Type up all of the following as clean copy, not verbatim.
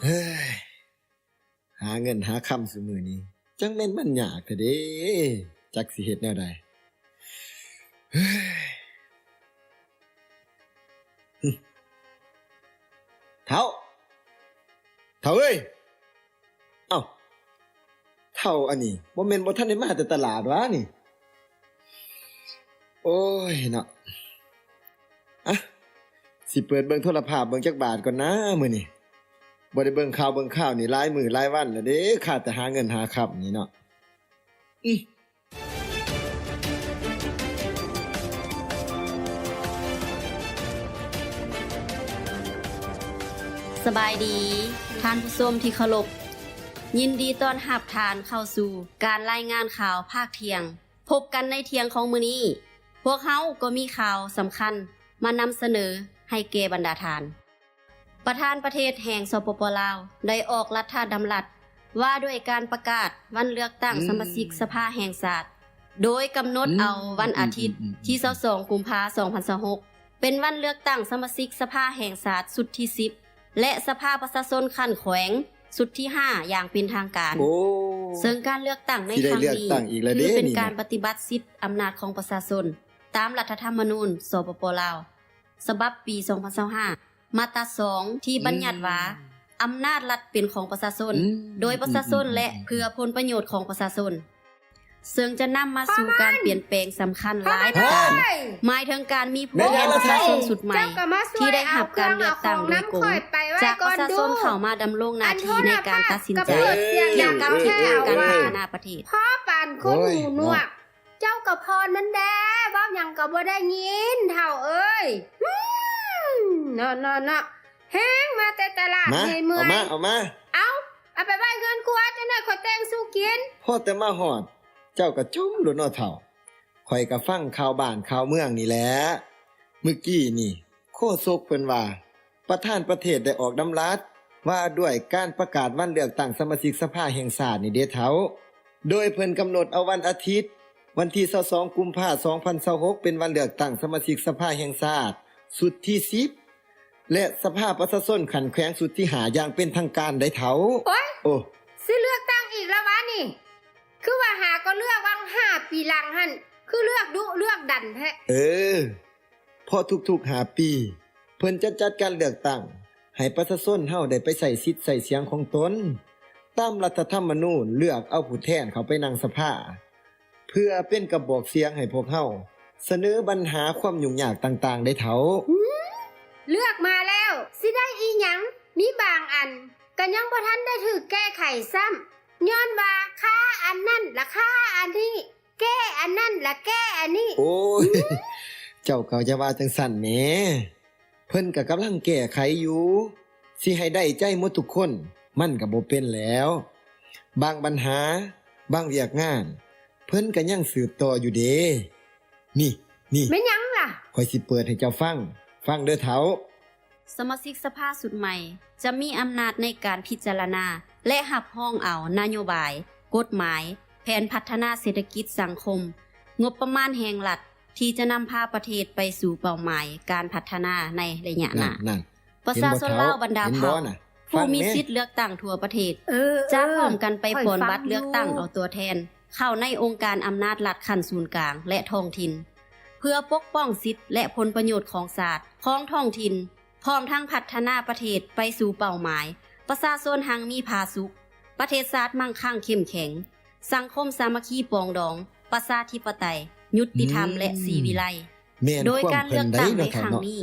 เฮ้ยหาเงินหาคำซุมื้อนี้จังแม่นมันยากแท้เด้จักสิเฮ็ดแนวใดเฮ้ยเฒ่าเอ้ยเอ้าเฒ่าอันนี้บ่แม่นบ่ทันได้มาแต่ตลาดวะนี่โอ้ยเนาะอะสิเปิดเบิ่งโทรภาพเบิ่งจักบาทก่อนนะมื้อนี้บ่ได้เบิ่งข่าวนี่หลายมื้อหลายวันแล้วเด้ข้าแต่หาเงินหาค่ำนี่เนาะสบายดีท่านผู้ชมที่เคารพยินดีต้อนรับท่านเข้าสู่การรายงานข่าวภาคเที่ยงพบกันในเที่ยงของมื้อนี้พวกเฮาก็มีข่าวสำคัญมานำเสนอให้แก่บรรดาท่านประธานประเทศแห่งสปป.ลาวได้ออกรัฐดำรัสว่าด้วยการประกาศวันเลือกตั้งสมาชิกสภาแห่งชาติโดยกำหนดเอาวันอาทิตย์ที่22กุมภาพันธ์2026เป็นวันเลือกตั้งสมาชิกสภาแห่งชาติสุดที่10และสภาประชาชนขั้นแขวงสุดที่5อย่างเป็นทางการซึ่งการเลือกตั้งในครั้งนี้ถือเป็นการปฏิบัติสิทธิอำนาจของประชาชนตามรัฐธรรมนูญสปป.ลาวฉบับปี2025มาตรา2ที่บัญญัติว่าอำนาจรัฐเป็นของประชาชนโดยประชาชนและเพื่อผลประโยชน์ของประชาชนซึ่งจะนำมาสู่การเปลี่ยนแปลงสำคัญหลายประการหมายถึงการมีผู้แทนประชาชนสุดใหม่ที่ได้รับการเลือกตั้งโดยตรงจากประชาชนเข้ามาดำรงหน้าที่ในการตัดสินใจเกี่ยวกับทิศทางการพัฒนาประเทศพ่อปานคนหูหนวกเจ้ากับพรนั้นแด้เว้าหยังก็บ่ได้ยินเฒ่าเอ้ยเนาะแฮงมาแต่ตลาดในเมืองเอามาเอาไปไว้เงินกูว่าจังได๋ขอยแต่งสู้กินพอแต่มาฮอดเจ้าก็จุ่มโลดเนาะเฒ่าข่อยก็ฟังข่าวบ้านข่าวเมืองนี่แหละเมื่อกี้นี่โฆษกเพิ่นว่าประธานประเทศได้ออกดำรัสว่าด้วยการประกาศวันเลือกตั้งสมาชิกสภาแห่งชาตินี่เด้เฒ่าโดยเพิ่นกำหนดเอาวันอาทิตย์วันที่22กุมภาพันธ์2026เป็นวันเลือกตั้งสมาชิกสภาแห่งชาติสุดที่10และสภาประชาชนขันแขวงสุดที่5อย่างเป็นทางการได้เฒ่าโอ้สิเลือกตั้งอีกแล้ววะนี่คือว่าหาก็เลือกวัง5ปีหลังหั่นคือเลือกดุเลือกดันแท้พอทุกๆ5ปีเพิ่นจะจัดการเลือกตั้งให้ประชาชนเฮาได้ไปใช้สิทธิ์ใช้เสียงของตนตามรัฐธรรมนูญเลือกเอาผู้แทนเข้าไปนั่งสภาเพื่อเป็นกระบอกเสียงให้พวกเฮาเสนอปัญหาความยุ่งยากต่างๆได้เฒ่าเลือกมาแล้วสิได้อีหยังมีบางอันก็ยังบ่ทันได้ถูกแก้ไขซ้ำย้อนว่าค่าอันนั้นราคาอันนี้แก้อันนั้นละแก้อันนี้โอ้ยเจ้าก็จะว่าจังซั่นแหมเพิ่นก็กำลังแก้ไขอยู่สิให้ได้ใจหมดทุกคนมันก็บ่เป็นแล้วบางปัญหาบางเวียกงานเพิ่นก็ยังสืบต่ออยู่เด้นี่แม่นหยังล่ะข้อยสิเปิดให้เจ้าฟังเด้อเฒ่าสมาชิกสภาสุดใหม่จะมีอำนาจในการพิจารณาและรับรองเอานโยบายกฎหมายแผนพัฒนาเศรษฐกิจสังคมงบประมาณแห่งรัฐที่จะนำพาประเทศไปสู่เป้าหมายการพัฒนาในระยะหน้าประชาชนลาวบรรดาเผ่าผู้มีสิทธิ์เลือกตั้งทั่วประเทศจะพร้อมกันไปปนบัตรเลือกตั้งเอาตัวแทนเข้าในองค์การอำนาจรัฐขั้นศูนย์กลางและท้องถิ่นเพื่อปกป้องสิทธิและผลประโยชน์ของชาติของท้องถิ่นพร้อมทั้งพัฒนาประเทศไปสู่เป้าหมายประชาชนหังมีผาสุขประเทศชาติมั่งคั่งเข้มแข็งสังคมสามัคคีปองดองประชาธิปไตยยุติธรรมและศรีวิไลโดยการเลือกตั้งในครั้งนี้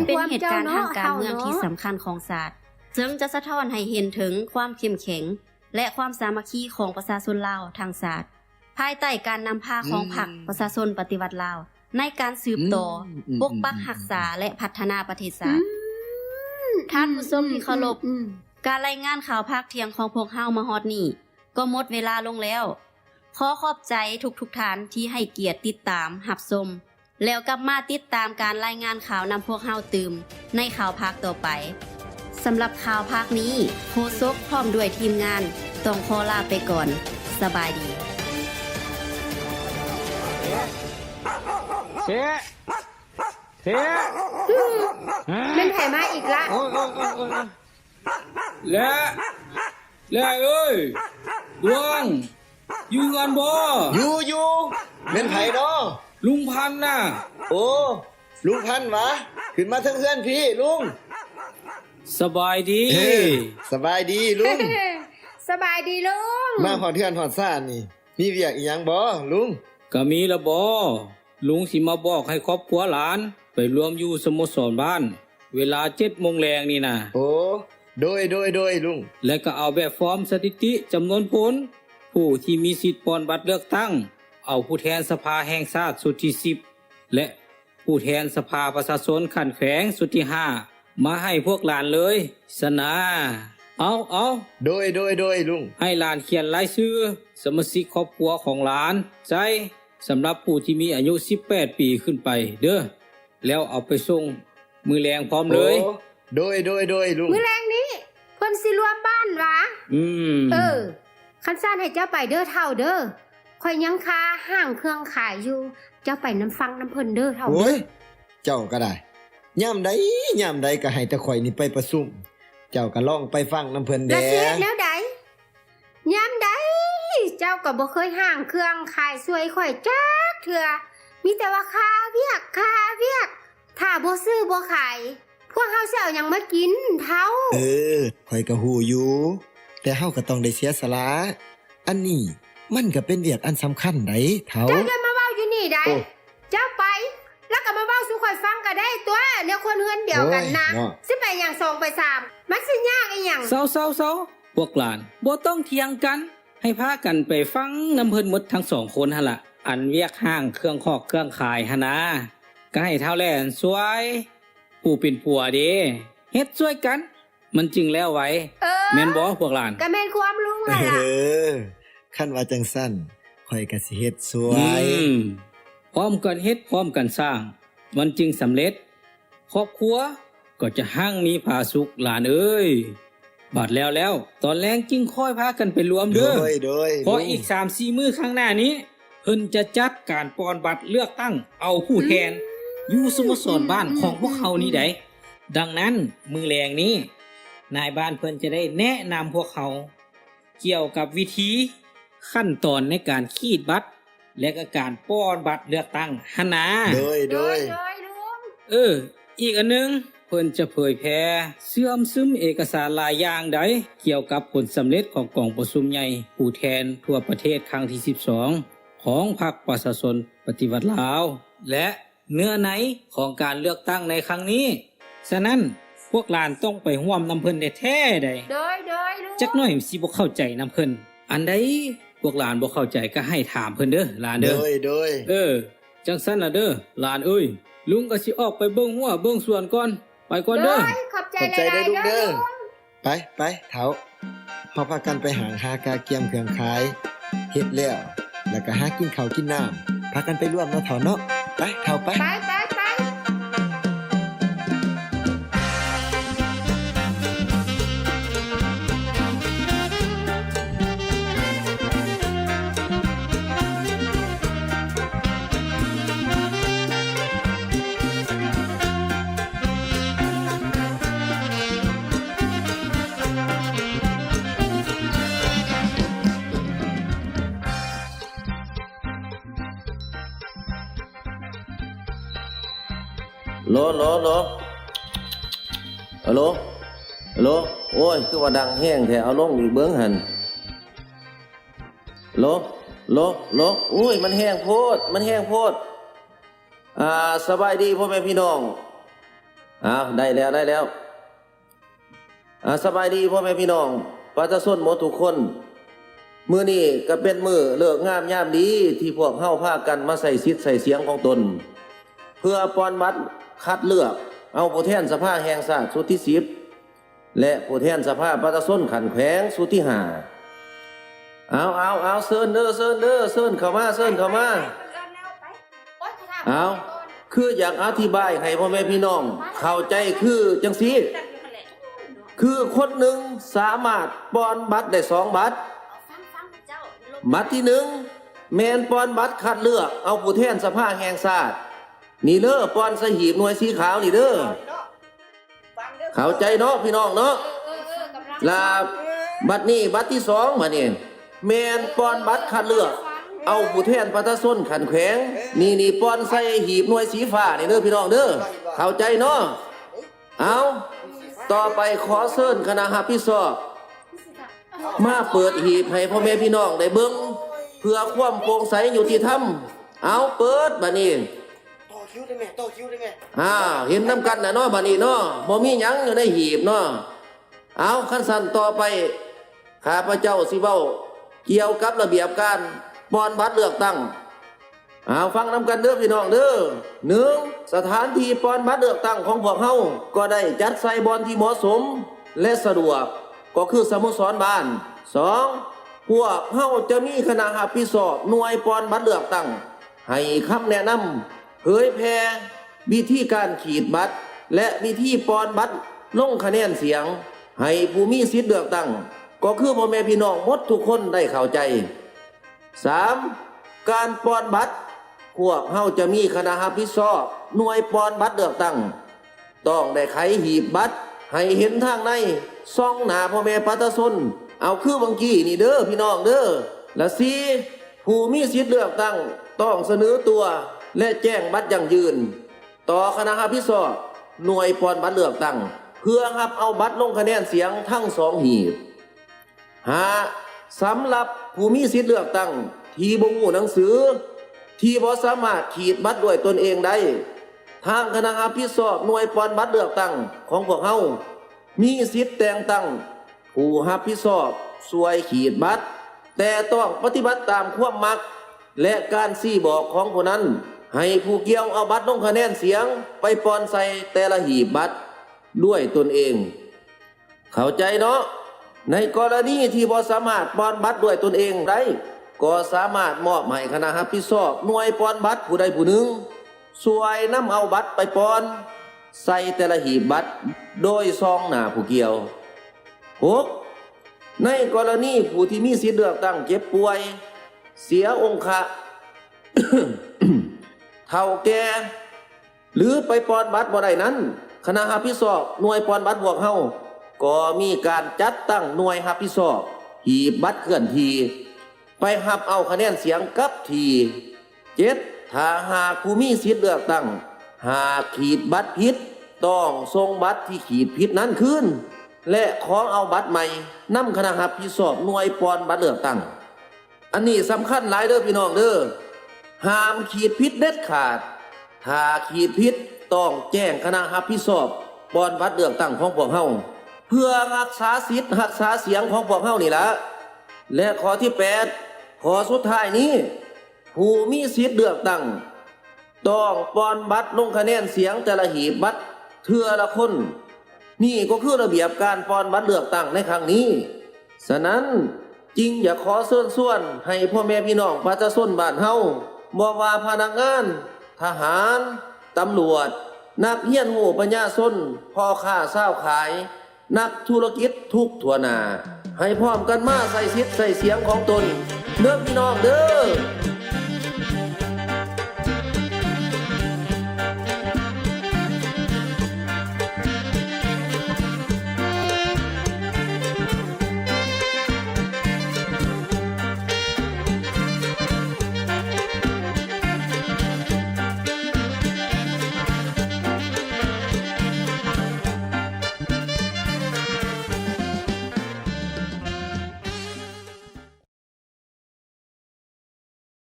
เป็นเหตุการณ์ทางการเมืองที่สำคัญของชาติซึ่งจะสะท้อนให้เห็นถึงความเข้มแข็งและความสามัคคีของประชาชนลาวทางชาติภายใต้การนำพาของพรรคประชาชนปฏิวัติลาวในการสืบต่อปกปักรักษาและพัฒนาประเทศชาติท่านผู้ชมที่เคารพการรายงานข่าวภาคเที่ยงของพวกเฮามาฮอดนี้ก็หมดเวลาลงแล้วขอขอบใจทุกท่านที่ให้เกียรติติดตามรับชมแล้วกลับมาติดตามการรายงานข่าวนำพวกเฮาตื่มในข่าวภาคต่อไปสำหรับข่าวภาคนี้โฆษกพร้อมด้วยทีมงานต้องขอลาไปก่อนสบายดีเจ๊ เท้ เป็นไผมาอีกละ โอ้ยและเอ้ยดวงอยู่งานบ่ อยู่เป็นไผเนาะ ลุงพันธุ์น่ะ โอ้ลุงพันธุ์หวะขึ้นมาทั้งเพื่อนพี่ลุง สบายดี สบายดีลุง สบายดีลุง มาหอดเทือนหอดซ่านนี่ มีเวียกอีหยังบ่ลุง ก็มีละบ่ลุงสิมาบอกให้ครอบครัวหลาน ไปรวมอยู่สโมสรบ้าน เวลา7 โมงแรงนี่นะ โอ้โดยลุง และก็เอาแบบฟอร์มสถิติจำนวนผลผู้ที่มีสิทธิ์ปอนบัตรเลือกตั้ง เอาผู้แทนสภาแห่งชาติสุดที่10และผู้แทนสภาประชาชนขันแขวงสุดที่5มาให้พวกหลานเลยสนะเอา โดยลุง ให้หลานเขียนรายชื่อสมาชิกครอบครัวของหลานใจสำหรับผู้ที่มีอายุ18 ปีขึ้นไปเด้อแล้วเอาไปส่งมือแรงพร้อมเลย โอ้โดยลุง มื้อแรงนี้เพิ่นสิรวมบ้านหวะ ม คันซ่านให้เจ้าไปเด้อเท่าเด้อข่อยยังคาห้างเครื่องขายอยู่ เจ้าไปน้ำฟังน้ำเพิ่นเด้อเท่า โอ้ เด้ ย เจ้าก็ได้ย่ำใดก็ให้แต่ข่อยนี่ไปประชุม เจ้าก็ลองไปฟังน้ำเพิ่น แล้ แด่ วสิเฮ็ดแนวใดยามใดเจ้าก็บ่เคยห้างเครื่องขายสวยข่อยจักเทื่อมีแต่ว่าค่าเวียกถ้าบ่ซื้อบ่ขาย พวกเฮาสิเอาหยังมากินเท่า ข่อยก็ฮู้อยู่ แต่เฮาก็ต้องได้เสียสละ อันนี้มันก็เป็นเวียกอันสำคัญไดเฒ่า เจ้าอย่ามาเว้าอยู่นี่ได้ โอ้ เจ้าไป แล้วก็มาเว้าสู่ข่อยฟังก็ได้ตัวเดี๋ยวคนเฮือนเดียวกันนะ โอ้ยเนาะ สิไปหยังสองไปสามมันสิยากอีหยัง เศร้าพวกหลานบ่ต้องเถียงกัน ให้พากันไปฟังน้ำเพิ่นหมดทั้งสองคนหั่นล่ะอันเวียกห้างเครื่องคอกเครื่องขายหั่นนะก็ให้เท่าแลนช่วย ผู้เป็นผัวเด้เฮ็ดช่วยกัน มันจริงแล้วไว้ แม่นบ่พวกหลาน ก็แม่นความลุง เอ นั่นล่ะ อคันว่าจังซั่นข่อยก็สิเฮ็ดสว อื ย มพร้อมกันเฮ็ดพร้อมกันสร้าง มันจึงสำเร็จ ครอบครัวก็จะหั่งมีผาสุขหลานเอ้ยบาดแล้วตอนแรงจึงค่อยพากันไปรวมเด้อ โดย พออีก 3-4 มื้อข้างหน้านี้เพิ่นจะจัดการปอนบัตรเลือกตั้งเอาผู้แทน อยู่สโมสรบ้านของพวกเขานี่ไดดังนั้นมือแรงนี้ นายบ้านเพิ่นจะได้แนะนำพวกเขา เกี่ยวกับวิธีขั้นตอนในการขีดบัตร และก็การป้อนบัตรเลือกตั้งหนนา โดย ลุง อีกอันหนึงเพิ่นจะเผยแพร่เสื่อมซึมเอกสารหลายอย่างใดเกี่ยวกับผลสำเร็จของกองประชุมใหญ่ผู้แทนทั่วประเทศครั้งที่12ของพรรคประชาชนปฏิวัติลาว และเนื้อในของการเลือกตั้งในครั้งนี้ฉะนั้นพวกหลานต้องไปร่วมนำเพิ่นแท้ๆได้ โดยลุง จักหน่อยสิบ่เข้าใจนำเพิ่นอันใดพวกหลานบ่เข้าใจก็ให้ถามเพิ่นเด้อหลาน โด เด้อ ย จังซั่นน่ะเด้อหลานเอ้ยลุงก็สิออกไปเบิ่งหัวเบิ่งสวนก่อนไปก่อนเด้อ ขอบใจ ขอบใจ หลาย เด้อ ๆ ลูกเด้อ ลุง ไปเฒ่าเฮาพากันไปหากาเกียมเครื่องขายเฮ็ดแล้วก็หากินข้าวกินน้ำพากันไปร่วมเนาะเฒ่าเนาะไปเฒ่าไป ไปโหลฮัลโหลโอ้ย คือว่าดังแห้งแท้เอาลงอีกเบิ้งหันโหลอุ้ย มันแห้งโพด สบายดีพ่อแม่พี่น้องได้แล้วสบายดีพ่อแม่พี่น้องประชาชนหมดทุกคน มื้อนี้ก็เป็นมื้อเลิกงามยามดีที่พวกเฮาพากันมาใส่สิทธิ์ใส่เสียงของตน เพื่อปอนบัตรคัดเลือกเอาผู้แทนสภาแห่งชาติสุดที่10และผู้แทนสภาประชาชนขันแขวงสุดที่5เอาเชิญเด้อเชิญเข้ามาเอาคืออยากอธิบายให้พ่อแม่พี่น้องเข้าใจคือจังซี่คือคนหนึ่งสามารถปอนบัตรได้2บัตรบัตรที่1แม่นปอนบัตรคัดเลือกเอาผู้แทนสภาแห่งชาติ นี่เด้อป้อนใส่หีบหน่วยสีขาวนี่เด้อเข้าใจเนาะพี่น้องเนาะลาบัตรนี้บัตรที่2มานี่แม่นป้อนบัตรคัดเลือกเอาผู้แทนประชาชนขันแขวงนี่ป้อนใส่หีบหน่วยสีฟ้านี่เด้อพี่น้องเด้อเข้าใจเนาะเอาต่อไปขอเชิญคณะรับผิดชอบมาเปิดหีบให้พ่อแม่พี่น้องได้เบิ่งเพื่อความโปร่งใสยุติธรรมเอาเปิดบัดนี้ต่อคิวได้แม่ต่อคิวได้แม่ เห็นน้ำกันนะเนาะบัดนี้เนาะบ่มีหยังอยู่ในหีบเนาะเอาขั้นสั้นต่อไปข้าพเจ้าสิเว้าเกี่ยวกับระเบียบการป้อนบัตรเลือกตั้งฟังน้ำกันเด้อพี่น้องเด้อ1สถานที่ป้อนบัตรเลือกตั้งของพวกเฮาก็ได้จัดใส่บอนที่เหมาะสมและสะดวกก็คือสโมสรบ้าน2พวกเฮาจะมีคณะรับผิดชอบหน่วยป้อนบัตรเลือกตั้งให้คำแนะนำเผยแพร่วิธีการขีดบัตรและวิธีป้อนบัตรลงคะแนนเสียงให้ผู้มีสิทธิ์เลือกตั้งก็คือพ่อแม่พี่น้องหมดทุกคนได้เข้าใจ 3. การป้อนบัตรพวกเฮาจะมีคณะรับผิดชอบหน่วยป้อนบัตรเลือกตั้งต้องได้ไขหีบบัตรให้เห็นทางในซ่องหน้าพ่อแม่ประชาชนเอาคือบางกี้นี่เด้อพี่น้องเด้อและ4ผู้มีสิทธิ์เลือกตั้งต้องเสนอตัวและแจ้งบัตรยั่งยืนต่อคณะรับผิดชอบหน่วยป้อนบัตรเลือกตั้งเพื่อรับเอาบัตรลงคะแนนเสียงทั้ง2หีบ5. สำหรับผู้มีสิทธิ์เลือกตั้งที่บ่ฮู้หนังสือที่บ่สามารถขีดบัตรด้วยตนเองได้ทางคณะรับผิดชอบหน่วยป้อนบัตรเลือกตั้งของพวกเฮามีสิทธิ์แต่งตั้งผู้รับผิดชอบช่วยขีดบัตรแต่ต้องปฏิบัติตามความมักและการชี้บอกของผู้นั้นให้ผู้เกี่ยวเอาบัตรลงคะแนนเสียงไปป้อนใส่แต่ละหีบบัตรด้วยตนเองเข้าใจเนาะในกรณีที่บ่สามารถป้อนบัตรด้วยตนเองได้ก็สามารถมอบให้คณะรับผิดชอบหน่วยป้อนบัตรผู้ใดผู้หนึ่งช่วยนำเอาบัตรไปป้อนใส่แต่ละหีบบัตรโดยซองหน้าผู้เกี่ยว 6. ในกรณีผู้ที่มีสิทธิ์เลือกตั้งเจ็บป่วยเสียองค์ เฒ่าแก่หรือไปป้อนบัตรบ่ได้นั้นคณะรับผิดชอบหน่วยป้อนบัตรพวกเฮาก็มีการจัดตั้งหน่วยรับผิดชอบหีบบัตรเคลื่อนที่ไปรับเอาคะแนนเสียงกับที 7. ถ้าหากผู้มีสิทธิ์เลือกตั้งหากขีดบัตรผิดต้องส่งบัตรที่ขีดผิดนั้นคืนและขอเอาบัตรใหม่นำคณะรับผิดชอบหน่วยป้อนบัตรเลือกตั้งอันนี้สำคัญหลายเด้อพี่น้องเด้อห้ามขีดผิดเด็ดขาดถ้าขีดผิดต้องแจ้งคณะรับผิดชอบป้อนบัตรเลือกตั้งของพวกเฮาเพื่อรักษาสิทธิ์รักษาเสียงของพวกเฮานี่ล่ะและข้อที่8ข้อสุดท้ายนี้ผู้มีสิทธิ์เลือกตั้งต้องป้อนบัตรลงคะแนนเสียงแต่ละหีบบัตรเทื่อละคนนี่ก็คือระเบียบการป้อนบัตรเลือกตั้งในครั้งนี้ฉะนั้นจริงอย่าขอเชิญชวนให้พ่อแม่พี่น้องประชาชนบ้านเฮาบ่ว่าพนักงานทหารตำรวจนักเรียนหูปัญญาชนพ่อค้าเช้าขายนักธุรกิจทุกทั่วหน้าให้พร้อมกันมาใส่สิทธิ์ใส่เสียงของตนเด้อพี่น้องเด้อ